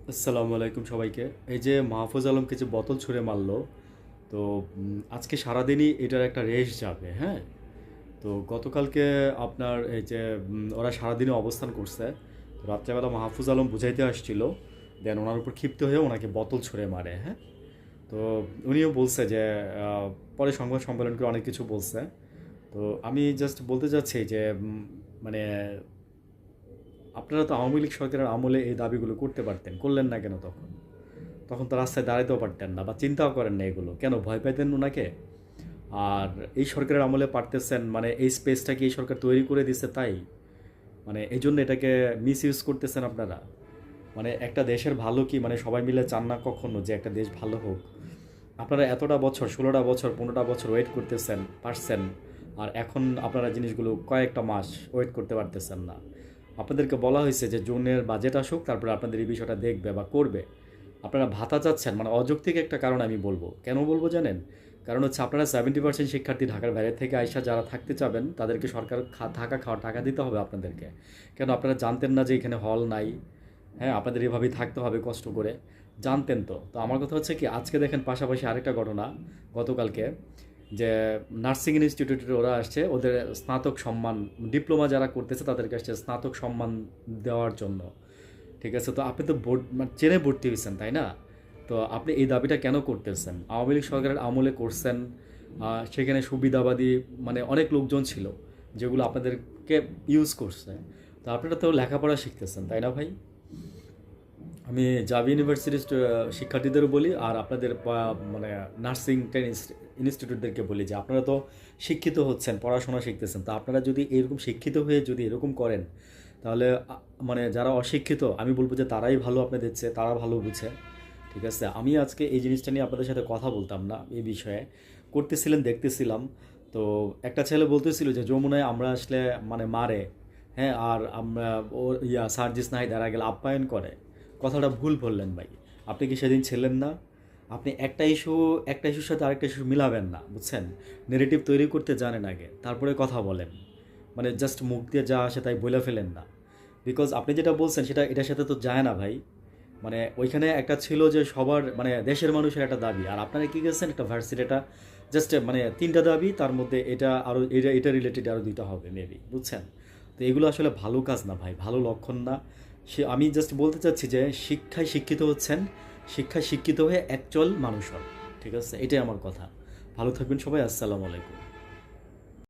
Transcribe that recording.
আসসালামু আলাইকুম সবাইকে। এই যে মাহফুজ আলমকে যে বোতল ছুঁড়ে মারলো, তো আজকে সারাদিনই এটার একটা রেশ যাবে, হ্যাঁ? তো গতকালকে আপনার এই যে ওরা সারাদিনই অবস্থান করছে। তো রাত্রেবেলা মাহফুজ আলম বুঝাইতে আসছিল, দেন ওনার উপর ক্ষিপ্ত হয়ে ওনাকে বোতল ছুঁড়ে মারে, হ্যাঁ? তো উনিও বলছে যে পরে সংবাদ সম্মেলন করে অনেক কিছু বলছে। তো আমি জাস্ট বলতে চাচ্ছি যে মানে আপনারা তো আওয়ামী লীগ সরকারের আমলে এই দাবিগুলো করতে পারতেন, করলেন না কেন তখন? তখন তো রাস্তায় দাঁড়াতেও পারতেন না বা চিন্তাও করেন না এগুলো, কেন ভয় পাইতেন ওনাকে? আর এই সরকারের আমলে পারতেছেন, মানে এই স্পেসটা কি এই সরকার তৈরি করে দিছে তাই? মানে এই জন্য এটাকে মিস ইউজ করতেছেন আপনারা। মানে একটা দেশের ভালো কি মানে সবাই মিলে চান না কখনো যে একটা দেশ ভালো হোক? আপনারা এতটা বছর, 16টা বছর, 15টা বছর ওয়েট করতেছেন, পারছেন। আর এখন আপনারা জিনিসগুলো কয়েকটা মাস ওয়েট করতে পারতেছেন না। আপনাদেরকে বলা হয়েছে যে জুনের বাজেট আসুক, তারপরে আপনাদের এই বিষয়টা দেখবে বা করবে। আপনারা ভাতা চাচ্ছেন, মানে অযৌক্তিক একটা কারণ আমি বলবো। কেন বলবো জানেন? কারণ হচ্ছে আপনারা 70% শিক্ষার্থী ঢাকার বাইরে থেকে আইসা যারা থাকতে চাবেন তাদেরকে সরকার থাকা খাওয়ার টাকা দিতে হবে আপনাদেরকে। কেন আপনারা জানতেন না যে এখানে হল নাই? হ্যাঁ, আপনাদের এভাবেই থাকতে হবে কষ্ট করে। জানতেন তো। তো আমার কথা হচ্ছে কি, আজকে দেখেন পাশাপাশি আরেকটা ঘটনা, গতকালকে যে নার্সিং ইনস্টিটিউটের ওরা আসছে, ওদের স্নাতক সম্মান, ডিপ্লোমা যারা করতেছে তাদেরকে আসছে স্নাতক সম্মান দেওয়ার জন্য। ঠিক আছে? তো আপনি তো মানে চেনে ভর্তি হয়েছেন, তাই না? তো আপনি এই দাবিটা কেন করতেছেন? আওয়ামী লীগ সরকারের আমলে করছেন। সেখানে সুবিধাবাদী মানে অনেক লোকজন ছিল যেগুলো আপনাদেরকে ইউজ করছে। তো আপনারা তো লেখাপড়া শিখতেছেন, তাই না ভাই? আমি জাভি ইউনিভার্সিটির শিক্ষার্থীদেরও বলি, আর আপনাদের মানে নার্সিং ইনস্টিটিউটদেরকে বলি যে আপনারা তো শিক্ষিত হচ্ছেন, পড়াশোনা শিখতেছেন। তো আপনারা যদি এরকম শিক্ষিত হয়ে যদি এরকম করেন, তাহলে মানে যারা অশিক্ষিত আমি বলবো যে তারাই ভালো আপনাদের চেয়ে, তারা ভালো বুঝে। ঠিক আছে? আমি আজকে এই জিনিসটা নিয়ে আপনাদের সাথে কথা বলতাম না এই বিষয়ে, করতেছিলেন দেখতেছিলাম। তো একটা ছেলে বলতেছিল যে যমুনায় আমরা আসলে মানে মারে, হ্যাঁ, আর আমরা ওর সার্জিস নাহিদ এরা গেলে আপ্যায়ন করে। কথাটা ভুল বললেন ভাই। আপনি কি সেদিন ছিলেন না? আপনি একটা ইস্যুর সাথে আরেকটা ইস্যু মিলাবেন না, বুঝছেন? নেগেটিভ তৈরি করতে জানেন আগে, তারপরে কথা বলেন। মানে জাস্ট মুখ দিয়ে যা আসে তাই বলে ফেলেন না। বিকজ আপনি যেটা বলছেন সেটা এটার সাথে তো যায় না ভাই। মানে ওইখানে একটা ছিল যে সবার মানে দেশের মানুষের একটা দাবি, আর আপনারা কি গেছেন একটা ভার্সিটি, এটা জাস্ট মানে 3টা দাবি, তার মধ্যে এটা আরও এটা রিলেটেড আরও 2টা হবে মেবি, বুঝছেন? তো এগুলো আসলে ভালো কাজ না ভাই, ভালো লক্ষণ না। আমি জাস্ট বলতে চাচ্ছি যে শিক্ষায় শিক্ষিত হচ্ছেন, শিক্ষায় শিক্ষিত হয়ে অ্যাকচুয়াল মানুষ হন। ঠিক আছে? এটাই আমার কথা। ভালো থাকবেন সবাই। আসসালামু আলাইকুম।